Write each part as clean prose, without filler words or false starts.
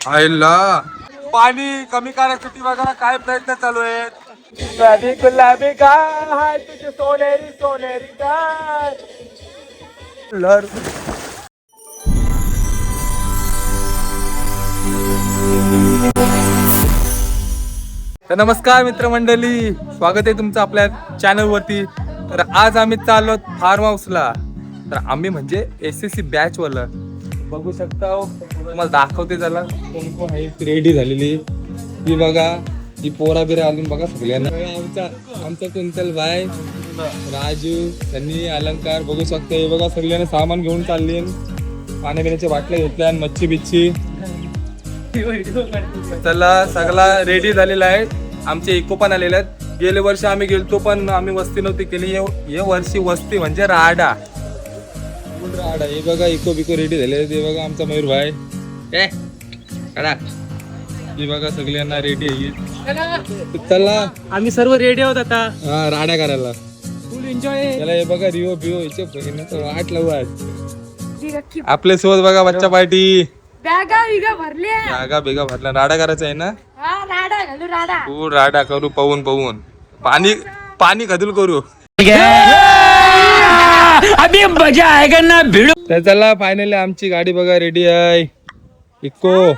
आईला पाणी कमी करण्यासाठी बघा काय प्रयत्न चालू आहेत. गुलाबी गुलाबी गाय तुझे सोनेरी सोनेरी गाय. तर नमस्कार मित्रमंडळी, स्वागत आहे तुमचं आपल्या चॅनल वरती. तर आज आम्ही चाललो फार्म हाऊसला. तर आम्ही म्हणजे SSC बॅच वाला बघू शकता. तुम्हाला दाखवते त्याला कोण कोण आहे रेडी झालेली. ही बघा, ही पोरा बिरा आली बघा सगळ्यांना. आमचा कुंतल भाई, राजू, त्यांनी अलंकार बघू शकता. हे बघा सगळ्यांना सामान घेऊन चालले. पाण्यापिण्याच्या बाटल्या घेतल्या, मच्छी बिच्छी. चला सगळा रेडी झालेला आहे. आमचे इको पण आलेले आहेत. गेले वर्षी आम्ही गेलतो पण आम्ही वस्ती नव्हती केली. हे वर्षी वस्ती म्हणजे राडा. हे बघा इको बिको रेडी झाले. ते बघा आमचा मयूर भाई. हे बघा सगळ्यांना रेडी आहे. चला आम्ही सर्व रेडी आहोत आता. हा राडा करायला फुल एन्जॉय. त्याला हे बघा रिओ बिओ याचे वाट लावू आज. आपले सोबत बघा बच्चा पार्टी. बॅगा बेगा भरला. राडा करायचा आहे ना. तू राडा करू पवून पवून. पाणी खदूल करू. अभी मजा आएगा ना भिड़ो. तर चला फायनली आमची गाडी बघा रेडी आहे. इको.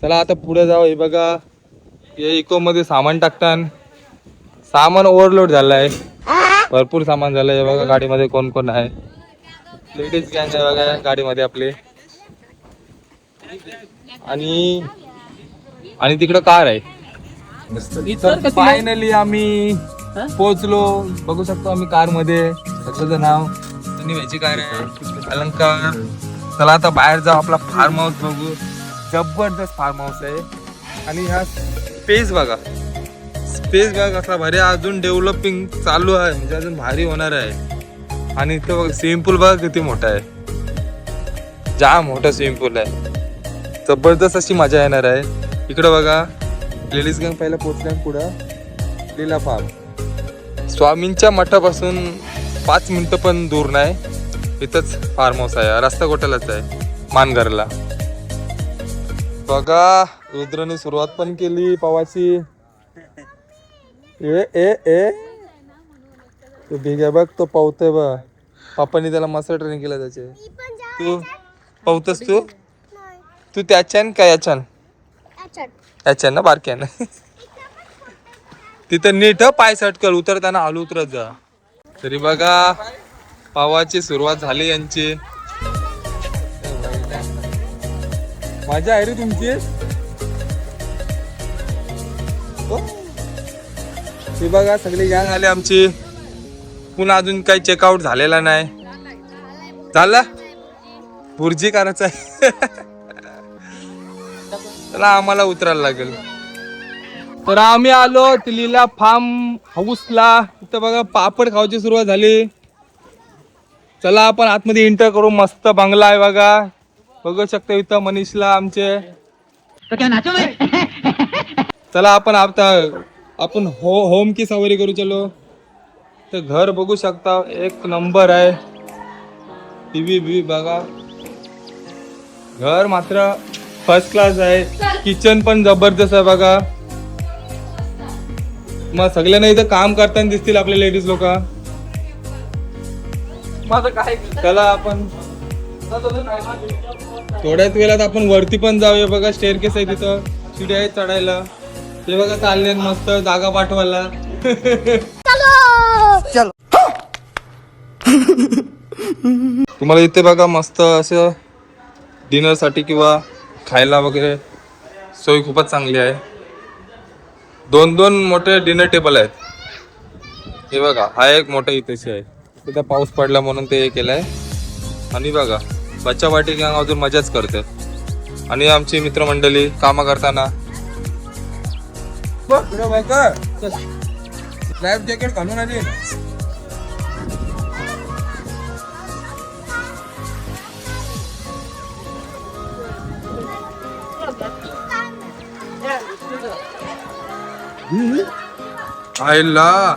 चला आता पुढे जाऊ. हे बघा हे इको मध्ये सामान टाकतान. सामान ओव्हरलोड झालाय. भरपूर सामान झालंय. बघा गाडीमध्ये कोण कोण आहे. लेडीज गँग आहे बघा गाडीमध्ये आपले. आणि तिकडं कार आहे. फायनली आम्ही पोहोचलो. बघू शकतो आम्ही कार मध्ये. त्याचं नाव व्हायची कार आहे अलंकार. चला आता बाहेर जाऊ. आपला फार्म हाऊस बघू. जबरदस्त फार्म हाऊस आहे. आणि हा स्पेस बघा. स्पेस बघा कसला भारी. अजून डेव्हलपिंग चालू आहे म्हणजे अजून भारी होणार आहे. आणि इथं बघा स्विमिंग पूल बघा किती मोठा आहे. जाम मोठा स्विमिंग पूल आहे. जबरदस्त अशी मजा येणार आहे. इकडं बघा लेडीज गँग पहिला पोचल्या. पुढं लीला फार्म. स्वामींच्या मठापासून 5 मिनिटं पण दूर नाही. इथंच फार्म हाऊस आहे. रस्ता गोट्यालाच आहे मानघरला. बघा रुद्रने सुरुवात पण केली पवाची. ए ए ए तू बिग्या बघ तो पावतोय बघ. पप्पानी त्याला मस्त ट्रेनिंग केलं त्याचे. तू पावतस तू. तू त्याच्यान का याच्यान याच्यान ना बारक्यान. तिथं नीट पाय सटकल. उतरताना हलू उतरत जा. तरी बघा पावाची सुरुवात झाली यांची. मजा आहे रे तुमची. हे बघा सगळी गँग आली आमची. पुन्हा अजून काही चेकआउट झालेला नाही. झाला बुर्जी करायचा आहे. चला आम्हाला उतरायला लागेल. तर आम्ही आलो लीला फार्म हाऊसला. इथं बघा पापड खावायची सुरुवात झाली. चला आपण आतमध्ये एंटर करू. मस्त बंगला आहे बघा. बघू शकता इथं मनीषला आमचे. चला आपण होम की सवारी करू. चलो. तर घर बघू शकता एक नंबर आहे. टीव्ही बी बघा. घर मात्र फर्स्ट क्लास आहे. किचन पण जबरदस्त आहे बघा. मग सगळ्यांना इथं काम करताना दिसतील आपले लेडीज लोक. चला आपण थोड्याच वेळात आपण वरती पण जाऊया. बघा स्टेअरकेस आहे तिथं. शिडी आहे चढायला. ते बघा चालले मस्त जागा पाठवायला. तुम्हाला इथे बघा मस्त असं डिनर साठी किंवा खायला वगैरे सोय खूपच चांगली आहे. 2 मोठे डिनर टेबल आहेत. हे बघा हा एक मोठा इथेच आहे. तिथं पाऊस पडला म्हणून ते हे केलंय. आणि बघा बच्चा पार्टी गँग अजून मजाच करते. आणि आमची मित्रमंडळी कामं करताना. लाईफ जॅकेट घालून आली. आईला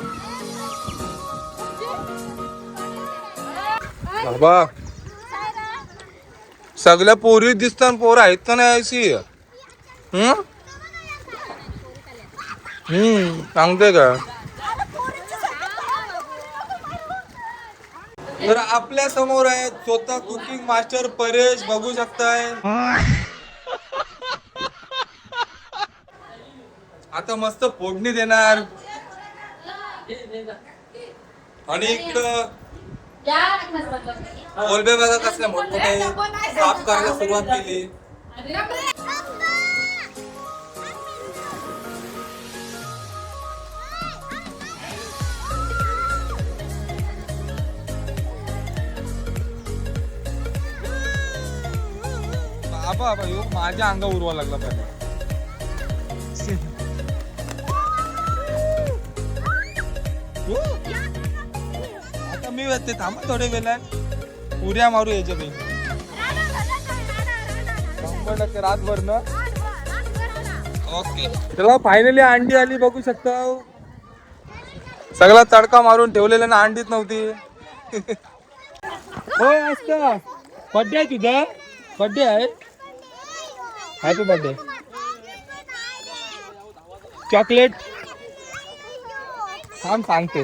बाबा सगळ्या पोरी दिसतात पोर आहेत का नाही अशी सांगते का तर आपल्या समोर आहे स्वतः कुकिंग मास्टर परेश बघू शकताय. आता मस्त फोडणी देणार आणि इकडं कोलबे बघा कसल्या मोठमोठे साफ करायला सुरुवात केली. बाबा ह्यो माझ्या अंगा उरवा लागला पहिला. आता मी ते थांबा थोडे वेळात उड्या मारू याच्या पैकी 100% रातभर ना. ओके चला फायनली अंडी आली बघू शकता. सगळा तडका मारून ठेवलेला ना अंडीच नव्हती. होय असतं बड्डे आहे तुझा बड्डे आहे. Happy birthday. चॉकलेट थांब सांगते.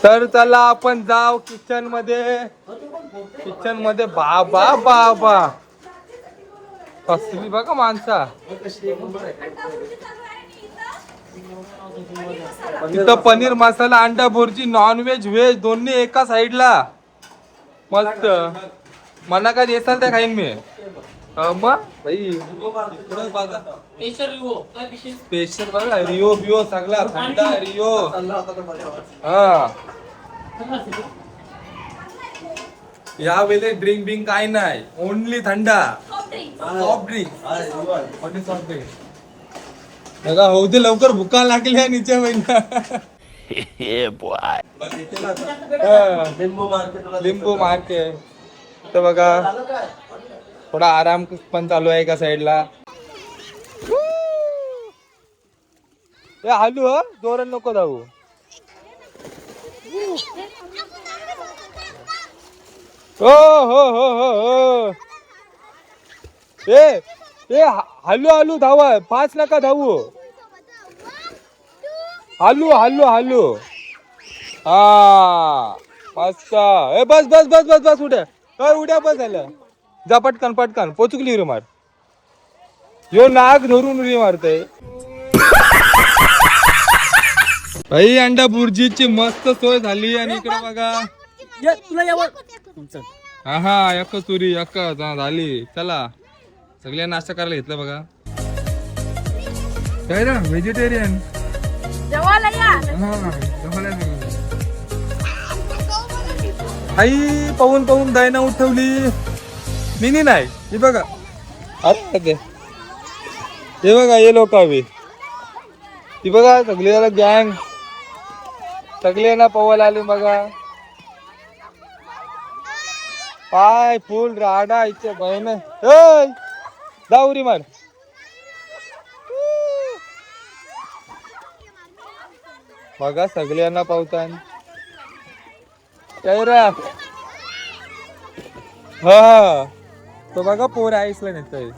तर चला आपण जाऊ किचन मध्ये. किचन मध्ये बाबा बाबा कसली बघा माणसा. तिथं पनीर मसाला अंडा भुर्जी नॉनव्हेज व्हेज दोन्ही एका साईडला मस्त. मना काय देसाल त्या खाईन मी. मग भाई स्पेशल बघा रिओ बिओ सगळा थंडा रिओ. हा यावेळी ड्रिंक बिंक काय नाही ओनली थंडा सॉफ्ट ड्रिंक. बघा होऊ दे लवकर भुका लागल्या नीचे महिना. लिंबू मार्केट तर बघा थोडा आराम पण चालू आहे एका साईडला. हालू ह जोरात नको जाऊ. हो हो हो हो हो ए हालू हालू धावा फास्ट नका धावू. हालू हालू हालू हा मस्त. ए बस बस बस बस बस उड्या उड्या बस झालं. जा पटकन पटकन पोचुकली रे मार. यो नाग धरून उडी मारतय. भाई अंडा बुर्जीची मस्त सोय झाली आणि इकडे बघा हा हा एक तुरी एक झाली. चला सगळ्या नाश्ता करायला घेतलं बघा. काय ना व्हेजिटेरियन आई पाहून पाहून दायना उठवली. मिनी नाही हे बघा. अरे हे बघा हे लोक हवे ती बघा सगळे जरा गँग सगळे ना पवायला आले बघा. पाय फुल राडा इथे बहीण दावरी मार. बघा सगळ्यांना पावतात. काय रा हा तो बघा पोर आईसला नेतोय.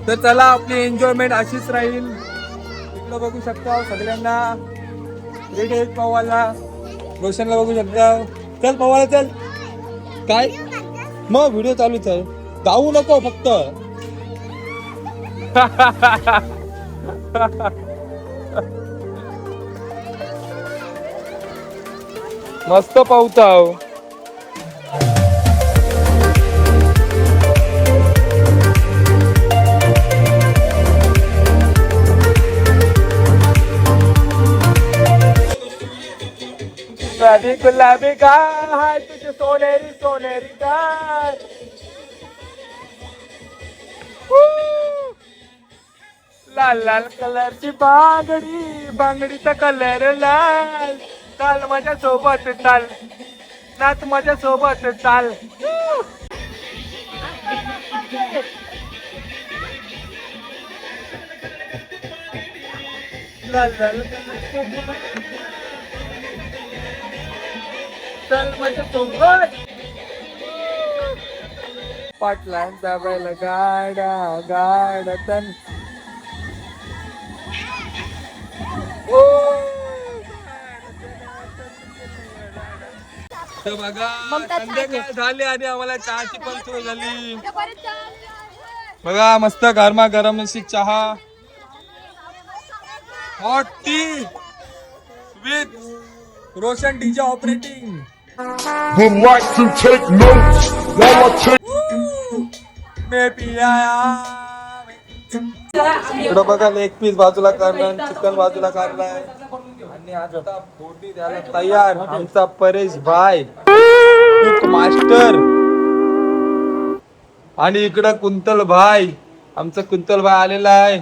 तर चला आपली एन्जॉयमेंट अशीच राहील. इकडं बघू शकता सगळ्यांना रेडी आहेत पवायला. रोशनला बघू शकता. चल पवायला चल. काय मग व्हिडिओ चालूच आहे जाऊ नको फक्त. मस्त पावताव. गुलाबी गुलाबी गाय तुझी सोनेरी सोनेरी गाय. लाल लाल कलरची बांगडी बांगडीचा कलर लाल. चाल माझ्या सोबत चाल नाच माझ्या सोबत चाल. लाल लाल चल माझ्या सोबत. पाटलांचा बैल गाडा गाडतन. तर बघा संध्याकाळ झाली आणि आम्हाला चहाची पण सोय झाली. बघा मस्त गरमा गरम अशी चहा, hot T with Roshan DJ operating. Would like to take notes while I take. इकडं बघा लेग पीस बाजूला काढलाय, चिकन बाजूला काढलाय आणि आता फोडणी द्यायला तयार आमचा परेश भाई मास्टर. आणि इकडं कुंतल भाई, आमचा कुंतल भाई आलेला आहे.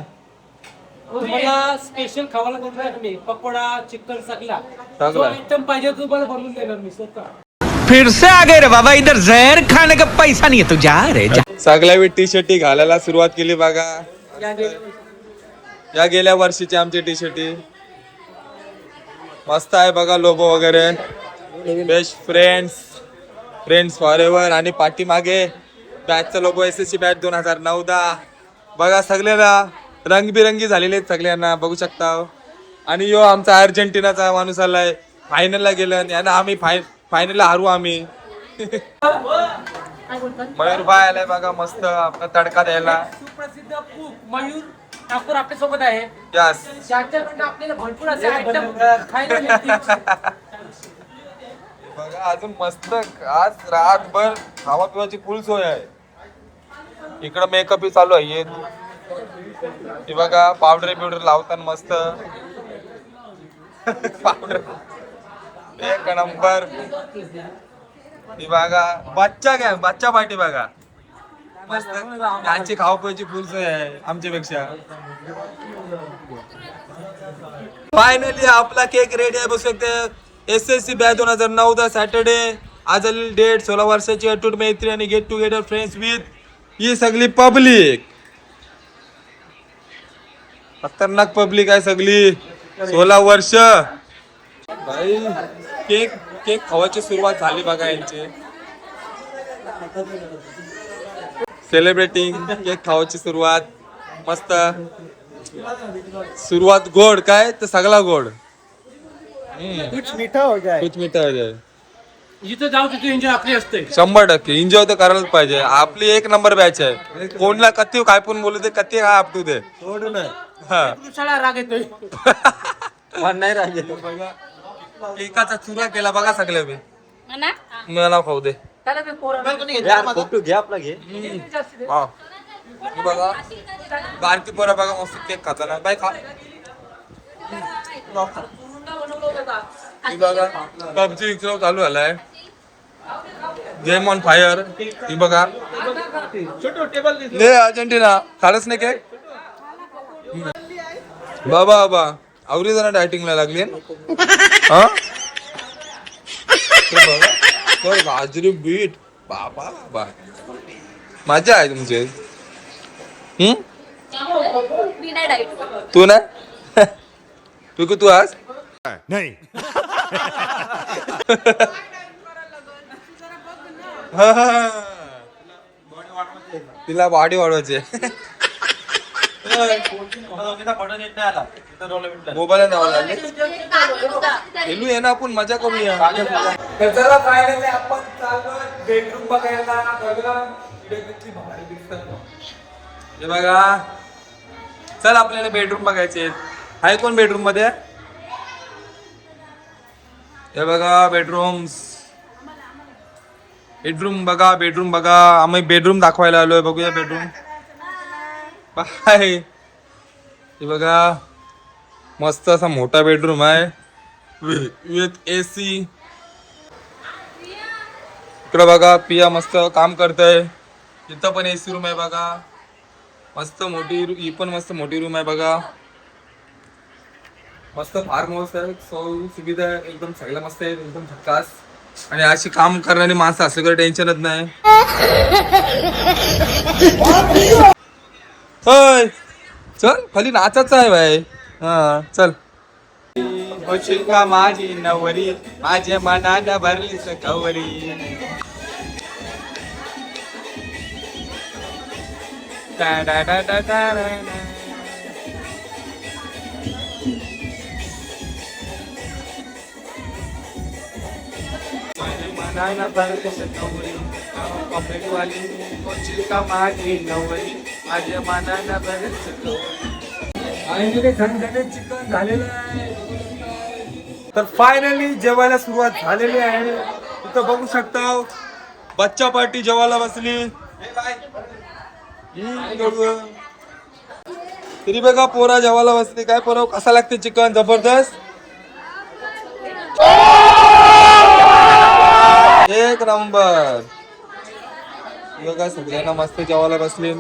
तुम्हाला स्पेशल खावायला देणार मी पकोडा चिकन सगळा जो सगळा. आयटम पाहिजे तुम्हाला बनवून देणार मी स्वतः. फिर से आ गए रे बाबा, इधर जहर खाने का पैसा नहीं है, तू जा रे जा. सगळ्या टी शर्टी घालायला सुरुवात केली बघा. या गेल्या वर्षीची आमची टी शर्टी मस्त आहे बघा. लोगो वगैरे बेस्ट फ्रेंड्स फॉर एव्हर. आणि पाठीमागे बॅचचा लोगो SSC बॅच 2009-10 बघा. सगळ्याला रंगबिरंगी झालेले आहेत सगळ्यांना बघू शकता. आणि यो आमचा अर्जेंटिनाचा माणूस आलाय, फायनलला गेलं आणि आम्ही फायनलला हारू आम्ही. मयूर भाई आलाय बघा मस्त आपला तडका द्यायला. सुप्रसिद्ध कुक मयूर ठाकूर आपल्या सोबत आहे. यस. त्याच्याकडनं आपल्याला भरपूर असे आयटम खायला मिळतील. बघा अजून मस्त आज रातभर खावा पिवाची फुल सोय आहे. इकडं मेकअप ही चालू आहे. हे बघा पावडर लावताना मस्त पावडर एक नंबर. ही बघा बच्चा पार्टी बघा मस्त. यांची खावा पिवाची फुल सोय आहे आमच्यापेक्षा. फायनली आपला केक रेडी आहे बघू शकते. SSC batch 2009 Saturday. आज आलेली डेट 16 वर्षाची अटूट मैत्री आणि गेट टुगेदर फ्रेंड्स विथ ही सगळी पब्लिक. खतरनाक पब्लिक आहे सगळी. 16 वर्ष भाई. केक खावायची सुरुवात झाली बघा यांची. सेलिब्रेटिंग केक खावायची सुरुवात मस्त. सुरुवात गोड काय तर सगळा गोड. कुछ मीठा हो जाए. कुछ मिठा हो जाए. जिथं जाऊ तिथे एन्जॉय आपली असते. 100% एन्जॉय तर करायलाच पाहिजे. आपली एक नंबर बॅच आहे. कोणला कती काय पण बोलू दे, कती काय आपटू दे. हा. दुसऱ्याला राग येतोय. नाही राहिले बघा. एकाचा चुरा केला बघा सगळ्या मी. मला खाऊ दे. फोटो घे आपला घे. हा. हे बघा बारकी पोरं बघा मस्त केक खाताना बाय खा. हे बघा पबजी चालू झालाय. Game on fire. ही बघा ले अर्जेंटिना खालच नाही केक. बाबा आवरी जरा डायटिंगला लागली. हा गाजरी बीट बाबा मजा आहे तुमचे. तू ना तू आज Nay. तिला बॉडी वाढवायची. मोबाईल खेळू ये ना आपण मजा करूया. चला फायनली आपण चाललोय बेडरूम बघायला. हे बघा चल आपल्याला बेडरूम बघायचे. आहे कोण बेडरूम मध्ये. हे बघा बेडरूम बघा. आम्ही बेडरूम दाखवायला आलोय. बघूया बेडरूम. बाय. हे बघा मस्त असा मोठा बेडरूम आहे विथ AC. इकडं बघा पिया मस्त काम करतय. इथं पण AC रूम आहे बघा. मस्त मोठी ही पण मस्त मोठी रूम आहे बघा. मस्त फार्म हाऊस आहे. सुविधा एकदम सगळं मस्त आहे. एकदम झकास. आणि अशी काम करणारी माणसं असले तर टेन्शनच नाही. चल खाली नाचायचं आहे भाई. हा चल होशील का माझी नवरी माझ्या मनाला भरलीस कवरी टा टा टा टा टा रा. माझ्या मनाला भरलीस कवरी कॉमेडीवाली होशील का माझी नवरी माझ्या मनाला भरलीस कवरी. फायनली झणझणीत चिकन झालेलं आहे. तर फायनली जेवायला सुरुवात झालेली आहे. इथं बघू शकता बच्चा पार्टी जेवायला बसली. हे काय? दोघं. तरी बघा पोरा जेवायला बसली. काय पोरा कसा लागते चिकन? जबरदस्त एक नंबर. बघा सगळ्यांना मस्त जेवायला बसले.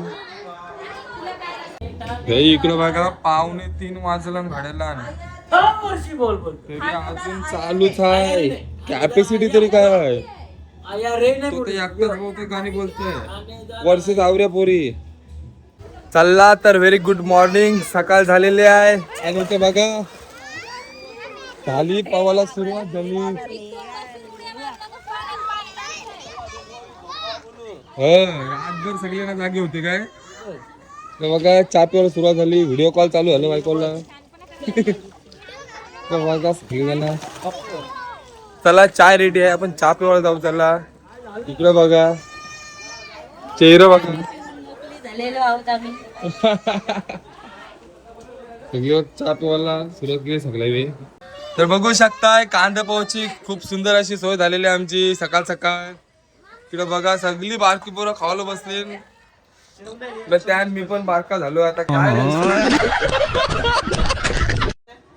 इकडे बघा 2:45 वाजला घडायला तरी अजून चालूच आहे. कॅपॅसिटी तरी काय आहे? तो तर एकटाच बोलतोय गाणी बोलतोय. वर्ष आवऱ्या पोरी चालला. तर व्हेरी गुड मॉर्निंग. सकाळ झालेली आहे आणि ते बघा झाली पावाला सुरुवात झाली. रातभर सगळ्यांना जागे होते काय. बघा चहा प्यायला सुरुवात झाली. व्हिडिओ कॉल चालू झालं बायकोला. बघा सगळेजण चला चाय रेडी आहे. आपण चहा प्यायला जाऊ. चला इकडे बघा चेहरा बघा. चहा प्यायला सुरुवात केली सगळ्या. तर बघू शकताय कांदा पोहाची खूप सुंदर अशी सोय झालेली आहे आमची सकाळ सकाळ. इकडे बघा सगळी बारकी पोरं खावायला बसली. त्यान मी पण बारका झालो आता. काय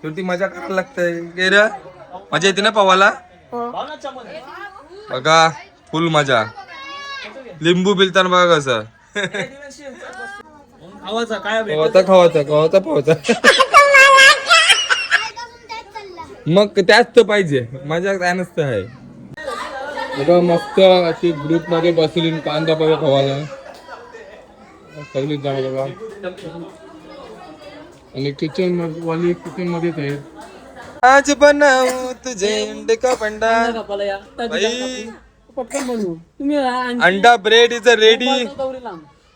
शेवटी मजा करायला लागतंय. रे मजा येते ना पवाला. बघा फुल मजा. लिंबू पिलताना बघा कसं खावाचा पावाचा. मग त्याच तर पाहिजे. मजा काय नसतं आहे. बघा मस्त अशी ग्रुप मध्ये बसली कांदा पाहिजे खावायला सगळीच जण बघा. आणि किचन मध्येच आहे. आज बनवू तुझे अंडे का पंडा. अंडा ब्रेड इज रेडी.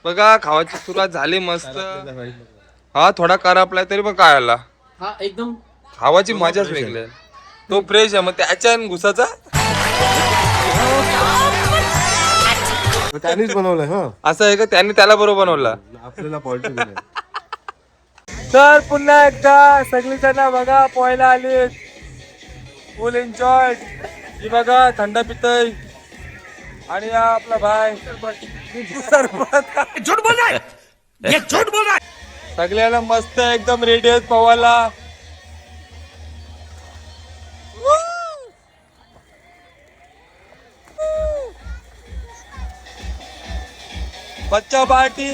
बघा खावाची सुरुवात झाली मस्त. हा थोडा करापलाय तरी पण काय आला एकदम खावाची मजाच वेगळी आहे. तो फ्रेश आहे. मग त्याच्या घुसाचा त्यानेच बनवलंय. असं आहे का? त्याने त्याला बरोबर बनवला आपल्याला पॉलिटिक. तर पुन्हा एकदा सगळी जण बघा पोहायला आली. फुल एन्जॉय. ही बघा थंड पितय आणि हा आपला भाई सगळ्याला मस्त एकदम रेडी आहेत पोहायला. बच्चा पार्टी.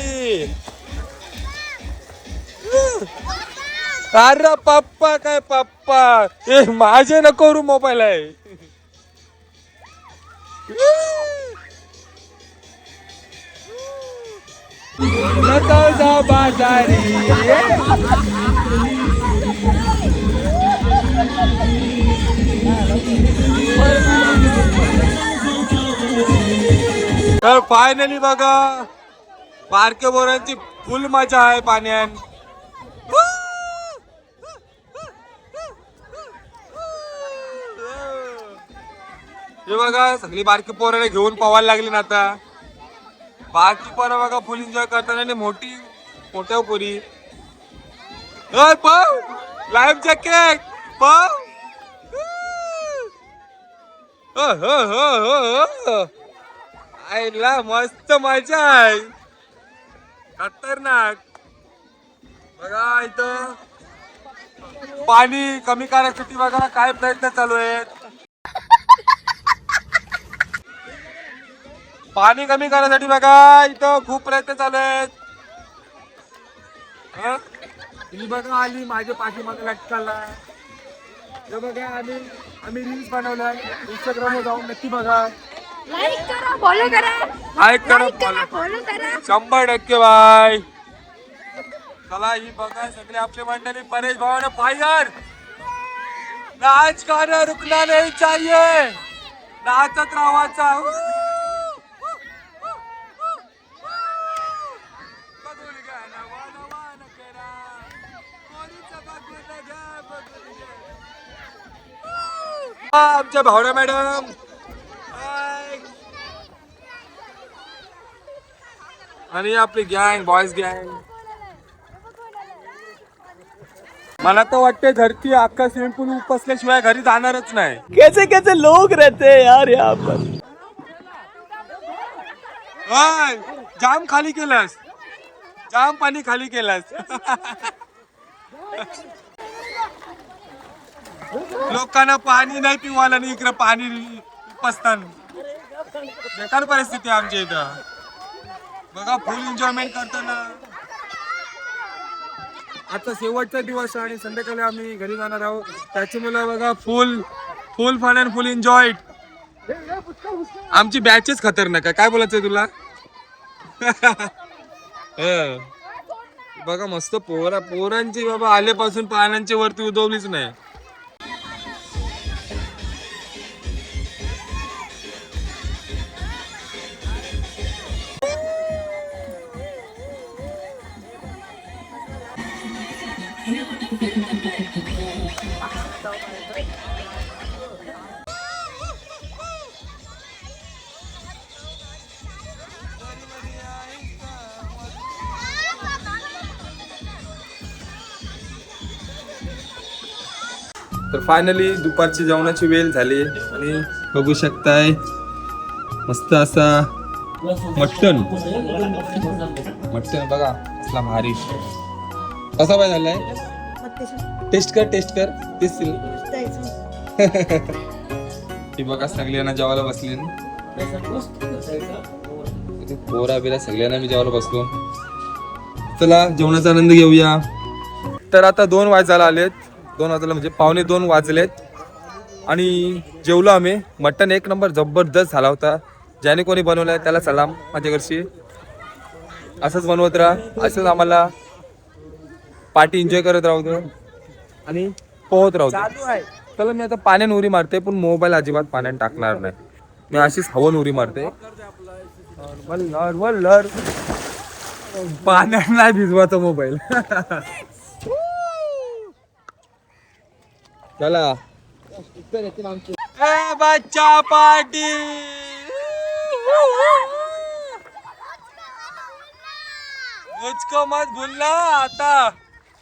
अरे पप्पा काय पप्पा ए माझे नको रू मोबाईल आहे. नको जा बाजारी. तर फायनली बघा बारके बोरांची फुल मजा आहे पाण्यात. हे बघा सगळी बारकी पोराने घेऊन पवायला लागली ना आता. बारकी पोरं बघा फुल एन्जॉय करताना आणि मोठ्या पोरी पाव लाईफ जॅकेट पाव. आईला मस्त मजा आहे. खतरनाक. बघा इथं पाणी कमी करण्यासाठी बघा काय प्रयत्न चालू आहेत. पाणी कमी करण्यासाठी बघा इथं खूप प्रयत्न चालू आहेत. ही बघा आली माझ्या पाठीमागे लटकाला. हे बघा आम्ही रील्स बनवल्या. इंस्टाग्रामवर जाऊन नक्की बघा. लाईक करा, फॉलो करा. लाईक करा, फॉलो करा. 100% बाय. चला ही बघा सगळे आपले मंडळी परेश भावाने फायर नाच गाना रुकना नहीं चाहिए, नाचत राहायचा. आमच्या भावना मॅडम आणि आपली गँग, बॉयज गँग. मला तर वाटते धरती अख्खा स्विमिंग पूल उपसल्याशिवाय घरी जाणारच नाही. कैसे कैसे लोग रहते हैं यार यहाँ पर. ओय, जाम खाली केलास, जाम पाणी खाली केलास. लोकांना पाणी नाही पिवायला नाही, इकडे पाणी उपसताना. बेकार परिस्थिती आहे आमच्या इथं. बघा फुल एन्जॉयमेंट करताना. आता शेवटचा दिवस आहे आणि संध्याकाळी आम्ही घरी जाणार आहोत. त्याच्यामुळे बघा full fun and full enjoy. आमची बॅचच खतरनाक आहे. काय बोलायचंय तुला? बघा मस्त पोरांची बाबा आल्यापासून पानांची वरती उदवलीच नाही. तर फायनली दुपारची जेवणाची वेळ झाली आणि बघू शकताय मस्त असा मटन बघा असला भारी. कसा पाय झालाय? टेस्ट कर टेस्ट. ती बघा सगळ्यांना जेवायला बसली. पोरा बिरा सगळ्यांना मी जेवायला बसलो. चला जेवणाचा आनंद घेऊया. तर आता 2 वाजायला आलेत. 2 वाजले म्हणजे 1:45 वाजलेत आणि जेवलो आम्ही. मटन 1 नंबर जबरदस्त झाला होता. ज्याने कोणी बनवलाय त्याला सलाम माझ्या घरची. असंच बनवत राहा, असंच आम्हाला पार्टी एन्जॉय करत राहू दे आणि पोहत राहू दे. चला मी आता पाण्यात उडी मारते, पण मोबाईल अजिबात पाण्यात टाकणार नाही. मी अशीच हवन उडी मारते. पाण्यात नाही भिजवायचा मोबाईल. चला बच्चा पार्टी. मुझको मत भूलना.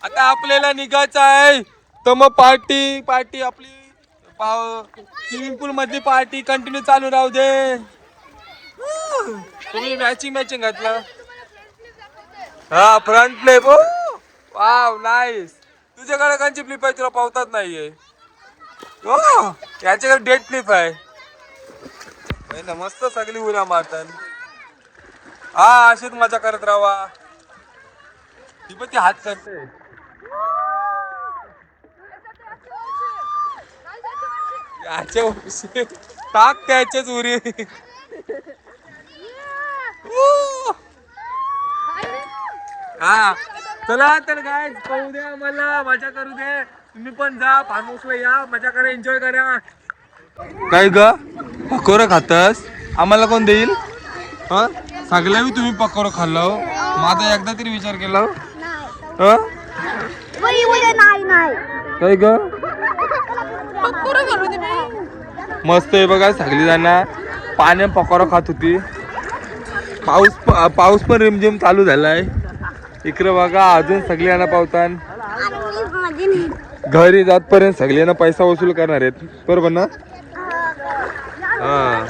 आता आपल्याला निघायचं आहे. तर मग पार्टी आपली स्विमिंग पूल मधली पार्टी कंटिन्यू चालू राहू दे. तुम्ही मॅचिंग घातला. हा फ्रंट फ्लिप. Wow nice. तुझ्याकडे कंची फ्लिप आहे? तुला पावतात नाहीये. याच्याकडे डेट फ्लिप आहे. मस्त सगळी उड्या मारतात. हा अशीच मजा करत राहा. ती पण ती हात करते. याच्या टाक त्याच्याच उरी. हा चला तर काय पाहू दे आम्हाला, मजा करू दे. तुम्ही पण जा फार्म हाऊसला या, मजा करा, एन्जॉय करा. काय ग पकोडा खातस? आम्हाला कोण देईल? सगळ्या तुम्ही पकोडा खाल्ला. माझा एकदा तरी विचार केला? काय ग मस्त आहे बघा. सगळी जण पाण्यात पकोडा खात होती. पाऊस पण रिमझिम चालू झालाय इकडे बघा. अजून सगळ्यांना पावतात. घरी जातपर्यंत सगळ्यांना पैसा वसूल करणार आहेत, बरोबर ना? हा